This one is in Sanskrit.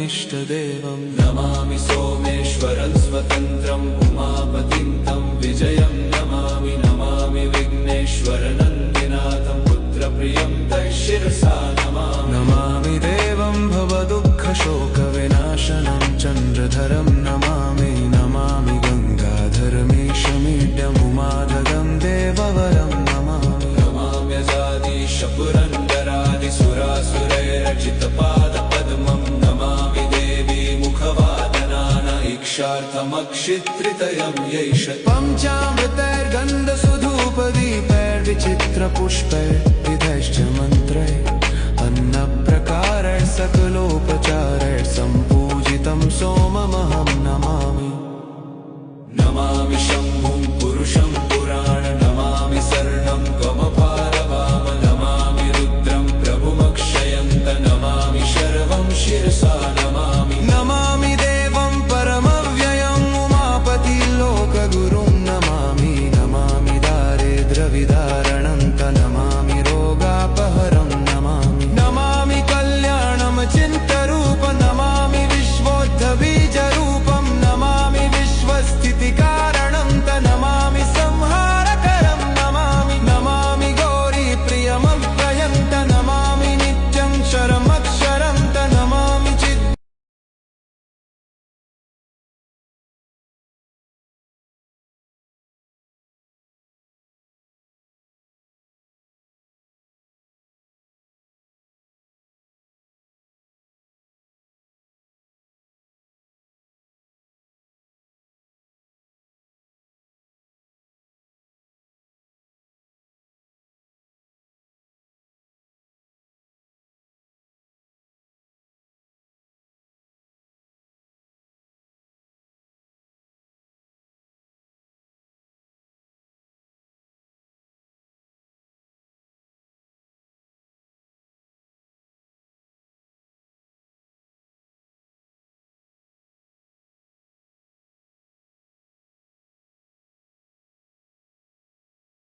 इष्टदेवं नमामि सोमेश्वरं स्वतन्त्रम् उमापतिं तं विजयं नमामि नमामि विघ्नेश्वरनन्दिनाथं पुत्रप्रियं तं शिरसा नमामि नमामि देवं भवदुःखशोकविनाशनं चन्द्रधरं नमामि नमामि गङ्गाधरमीशमीड्यमुमाधगं देववरं नमामि नमाम्यजादिशपुरन्दरादिसुरासुरैरचितपादपद्मं नमामि देवी मुखवादनान इक्षार्थमक्षित्रितयं यैष पञ्चामृतैर्गन्धसुधूपदीपैर्विचित्रपुष्पैर्विधैश्च मन्त्रैः अन्नप्रकारैः सकलोपचारैः